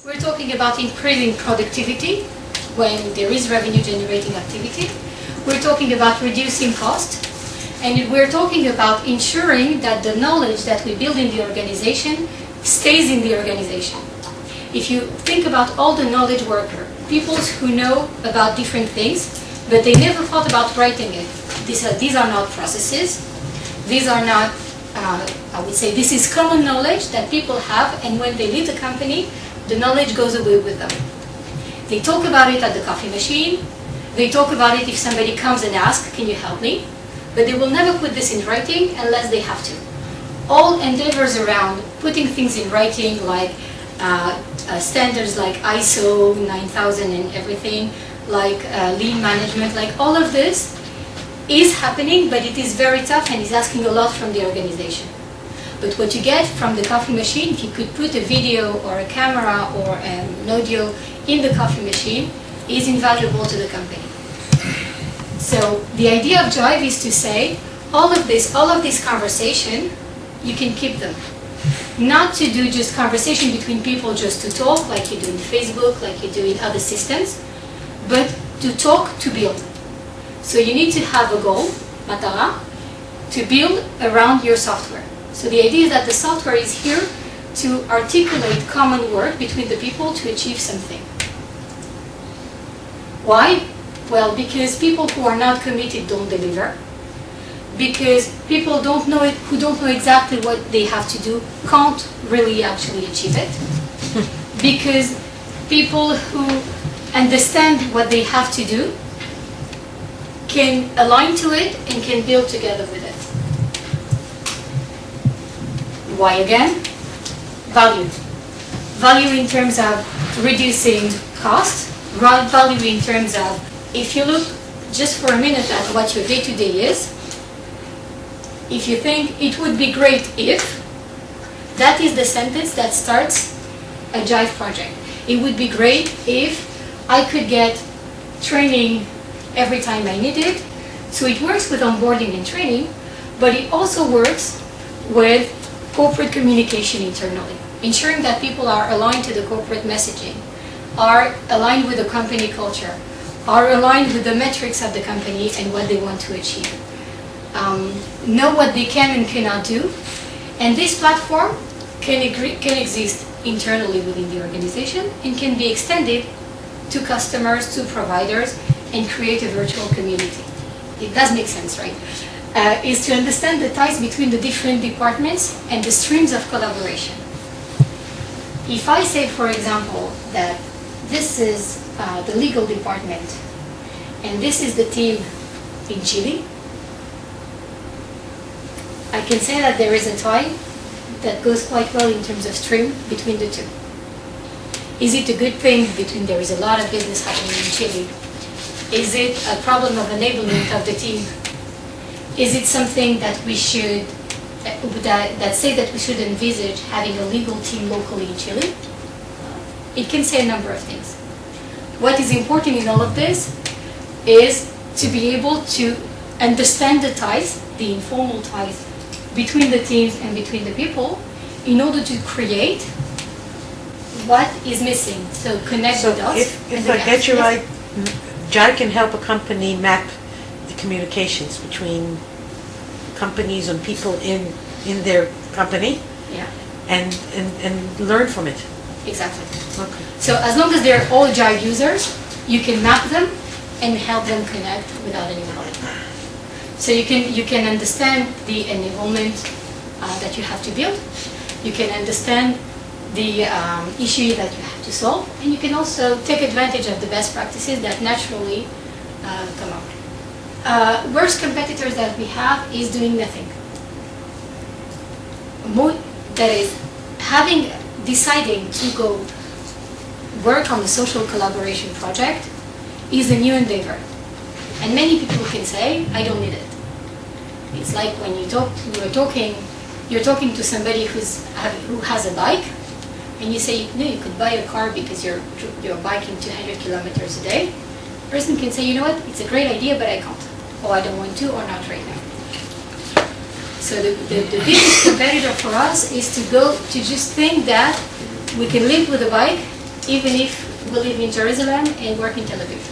We're talking about increasing productivity when there is revenue generating activity. We're talking about reducing cost. And we're talking about ensuring that the knowledge that we build in the organization stays in the organization. If you think about all the knowledge worker, people who know about different things, but they never thought about writing it. These are not processes. These are not, I would say, this is common knowledge that people have, and when they leave the company, the knowledge goes away with them. They talk about it at the coffee machine. They talk about it if somebody comes and asks, can you help me? But they will never put this in writing unless they have to. All endeavors around putting things in writing, like standards like ISO 9000 and everything, like lean management, like all of this is happening, but it is very tough and is asking a lot from the organization. But what you get from the coffee machine, if you could put a video or a camera or an audio in the coffee machine, is invaluable to the company. So the idea of Jive is to say, all of this conversation, you can keep them. Not to do just conversation between people just to talk, like you do in Facebook, like you do in other systems, but to talk, to build. So you need to have a goal, matara, to build around your software. So the idea is that the software is here to articulate common work between the people to achieve something. Why? Well, because people who are not committed don't deliver. Because people who don't know exactly what they have to do can't really actually achieve it. Because people who understand what they have to do can align to it and can build together with it. Why again? Value. Value in terms of reducing cost. Value in terms of, if you look just for a minute at what your day-to-day is, if you think it would be great if, that is the sentence that starts a Jive project. It would be great if I could get training every time I need it. So it works with onboarding and training, but it also works with corporate communication internally, ensuring that people are aligned to the corporate messaging, are aligned with the company culture, are aligned with the metrics of the company and what they want to achieve. Know what they can and cannot do. And this platform can exist internally within the organization and can be extended to customers, to providers, and create a virtual community. It does make sense, right? Is to understand the ties between the different departments and the streams of collaboration. If I say, for example, that this is the legal department and this is the team in Chile, I can say that there is a tie that goes quite well in terms of stream between the two. Is it a good thing between there is a lot of business happening in Chile? Is it a problem of enablement of the team? Is it something that we should, that say that we should envisage having a legal team locally in Chile? It can say a number of things. What is important in all of this is to be able to understand the ties, the informal ties, between the teams and between the people in order to create what is missing. So connect the dots. If I get you right, Jive can help a company map the communications between companies and people in their company, yeah, and learn from it. Exactly. Okay. So as long as they're all Jive users, you can map them and help them connect without any problem. So you can understand the enablement that you have to build. You can understand the issue that you have to solve, and you can also take advantage of the best practices that naturally come out. Worst competitors that we have is doing nothing. That is, deciding to go work on the social collaboration project is a new endeavor. And many people can say, I don't need it. It's like when you're talking to somebody who has a bike, and you say, no, you could buy a car because you're biking 200 kilometers a day. The person can say, you know what, it's a great idea, but I can't. Or I don't want to, or not right now. So the biggest competitor for us is to just think that we can live with a bike even if we live in Jerusalem and work in Tel Aviv.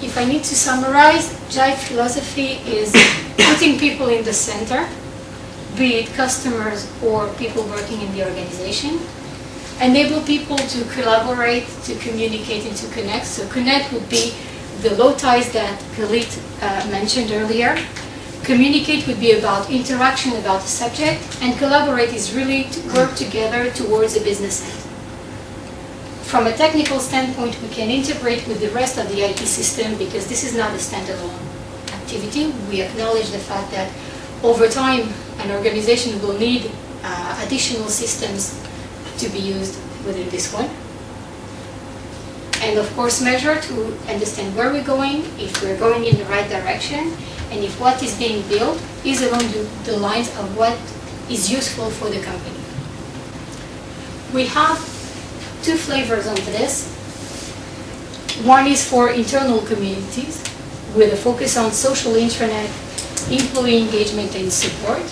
If I need to summarize, Jive philosophy is putting people in the center, be it customers or people working in the organization. Enable people to collaborate, to communicate, and to connect. So connect would be the low ties that Galit mentioned earlier. Communicate would be about interaction about the subject, and collaborate is really to work together towards a business end. From a technical standpoint, we can integrate with the rest of the IT system because this is not a standalone activity. We acknowledge the fact that over time, an organization will need additional systems to be used within this one. And of course measure to understand where we're going, if we're going in the right direction, and if what is being built is along the lines of what is useful for the company. We have two flavors of this. One is for internal communities with a focus on social intranet, employee engagement and support,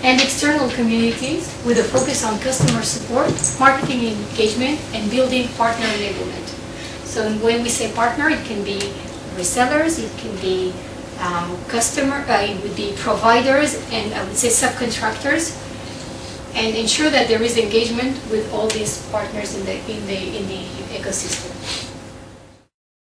and external communities with a focus on customer support, marketing engagement, and building partner enablement. So when we say partner, it can be resellers, it can be it would be providers, and I would say subcontractors, and ensure that there is engagement with all these partners in the ecosystem.